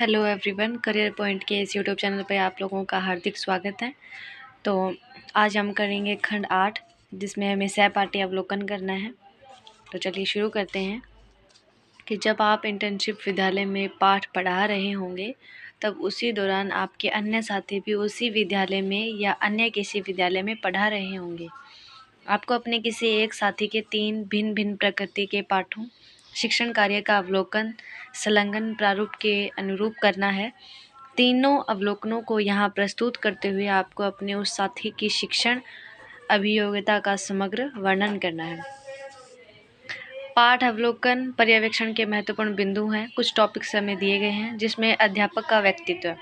Hello everyone, career point के इस YouTube channel पे आप लोगों का हार्दिक स्वागत है। तो आज हम करेंगे खंड 8, जिसमें हमें सहपाठी अवलोकन करना है। तो चलिए शुरू करते हैं कि जब आप इंटर्नशिप विद्यालय में पाठ पढ़ा रहे होंगे, तब उसी दौरान आपके अन्य साथी भी उसी विद्यालय में या अन्य किसी विद्यालय में पढ़ा रहे होंगे। आपको अपने किसी एक साथी के 3 भिन्न भिन्न प्रकृति के पाठों शिक्षण कार्य का अवलोकन संलग्न प्रारूप के अनुरूप करना है। तीनों अवलोकनों को यहाँ प्रस्तुत करते हुए आपको अपने उस साथी की शिक्षण अभियोग्यता का समग्र वर्णन करना है। पाठ अवलोकन पर्यवेक्षण के महत्वपूर्ण बिंदु हैं। कुछ टॉपिक्स हमें दिए गए हैं, जिसमें अध्यापक का व्यक्तित्व।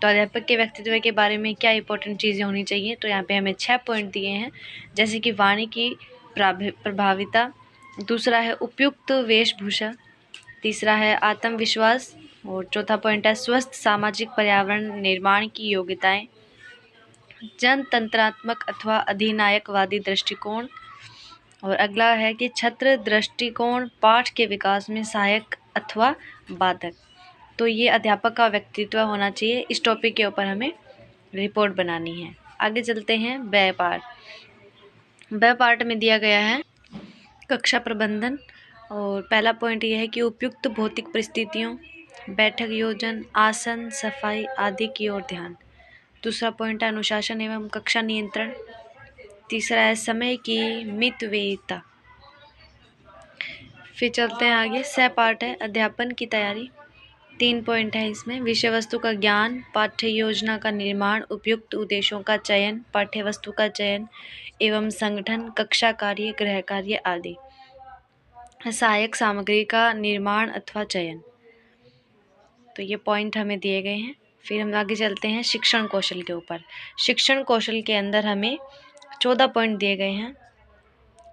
तो अध्यापक के व्यक्तित्व के बारे में क्या इंपॉर्टेंट चीज़ें होनी चाहिए, तो यहाँ पे हमें 6 पॉइंट दिए हैं, जैसे कि वाणी की प्रभाविता, दूसरा है उपयुक्त वेशभूषा, तीसरा है आत्मविश्वास, और चौथा पॉइंट है स्वस्थ सामाजिक पर्यावरण निर्माण की योग्यताएं, जनतंत्रात्मक अथवा अधिनायकवादी दृष्टिकोण, और अगला है कि छत्र दृष्टिकोण पाठ के विकास में सहायक अथवा बाधक। तो ये अध्यापक का व्यक्तित्व होना चाहिए। इस टॉपिक के ऊपर हमें रिपोर्ट बनानी है। आगे चलते हैं। ब पार्ट में दिया गया है कक्षा प्रबंधन, और पहला पॉइंट यह है कि उपयुक्त भौतिक परिस्थितियों, बैठक योजन, आसन, सफाई आदि की ओर ध्यान। दूसरा पॉइंट है अनुशासन एवं कक्षा नियंत्रण। तीसरा है समय की मितव्ययिता। फिर चलते हैं आगे। पार्ट है अध्यापन की तैयारी। 3 पॉइंट है इसमें। विषय वस्तु का ज्ञान, पाठ्य योजना का निर्माण, उपयुक्त उद्देश्यों का चयन, पाठ्य वस्तु का चयन एवं संगठन, कक्षा कार्य, गृह कार्य आदि, सहायक सामग्री का निर्माण अथवा चयन। तो ये पॉइंट हमें दिए गए हैं। फिर हम आगे चलते हैं शिक्षण कौशल के ऊपर। शिक्षण कौशल के अंदर हमें 14 पॉइंट दिए गए हैं।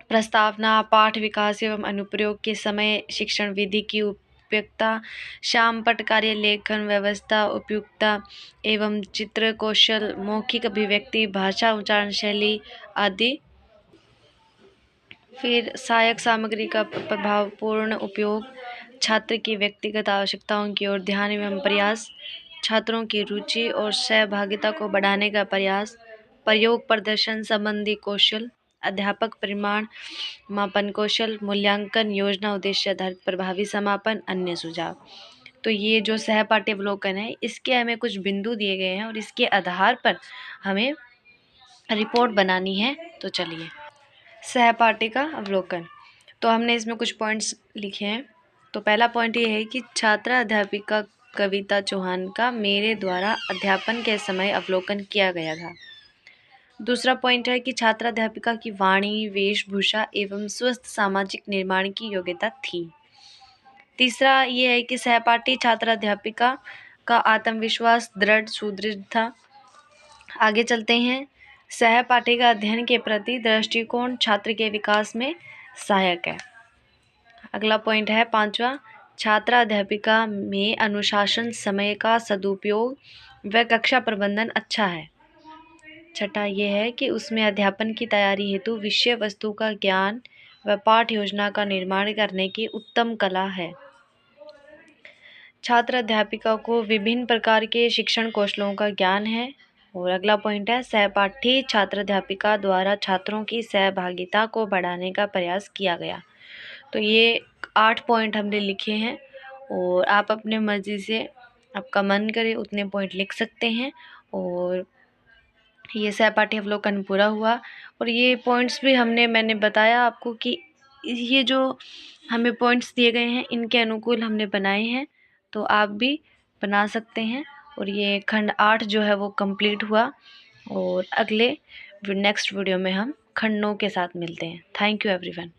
प्रस्तावना, पाठ विकास एवं अनुप्रयोग के समय शिक्षण विधि की उपयुक्तता, शामपट कार्य लेखन व्यवस्था उपयुक्तता एवं चित्र कौशल, मौखिक अभिव्यक्ति, भाषा उच्चारण शैली आदि। फिर सहायक सामग्री का प्रभावपूर्ण उपयोग, छात्र की व्यक्तिगत आवश्यकताओं की ओर ध्यान एवं प्रयास, छात्रों की रुचि और सहभागिता को बढ़ाने का प्रयास, प्रयोग प्रदर्शन संबंधी कौशल, अध्यापक परिमाण मापन कौशल, मूल्यांकन योजना, उद्देश्य आधारित प्रभावी समापन, अन्य सुझाव। तो ये जो सहपाठी अवलोकन है, इसके हमें कुछ बिंदु दिए गए हैं और इसके आधार पर हमें रिपोर्ट बनानी है। तो चलिए, सहपाठी का अवलोकन। तो हमने इसमें कुछ पॉइंट्स लिखे हैं। तो पहला पॉइंट ये है कि छात्रा अध्यापिका कविता चौहान का मेरे द्वारा अध्यापन के समय अवलोकन किया गया था। दूसरा पॉइंट है कि छात्रा अध्यापिका की वाणी, वेशभूषा एवं स्वस्थ सामाजिक निर्माण की योग्यता थी। तीसरा ये है कि सहपाठी छात्रा अध्यापिका का आत्मविश्वास दृढ़ सुदृढ़ था। आगे चलते हैं। सहपाठी का अध्ययन के प्रति दृष्टिकोण छात्र के विकास में सहायक है। अगला पॉइंट है 5वां, छात्रा अध्यापिका में अनुशासन, समय का सदुपयोग व कक्षा प्रबंधन अच्छा है। छठा ये है कि उसमें अध्यापन की तैयारी हेतु विषय वस्तु का ज्ञान व पाठ योजना का निर्माण करने की उत्तम कला है। छात्र अध्यापिका को विभिन्न प्रकार के शिक्षण कौशलों का ज्ञान है। और अगला पॉइंट है सहपाठी छात्र अध्यापिका द्वारा छात्रों की सहभागिता को बढ़ाने का प्रयास किया गया। तो ये 8 पॉइंट हमने लिखे हैं, और आप अपने मर्जी से आपका मन करे उतने पॉइंट लिख सकते हैं। और ये सहपाठी अवलोकन पूरा हुआ। और ये पॉइंट्स भी मैंने बताया आपको कि ये जो हमें पॉइंट्स दिए गए हैं, इनके अनुकूल हमने बनाए हैं। तो आप भी बना सकते हैं। और ये खंड 8 जो है वो कंप्लीट हुआ। और अगले नेक्स्ट वीडियो में हम खंड 9 के साथ मिलते हैं। Thank you everyone.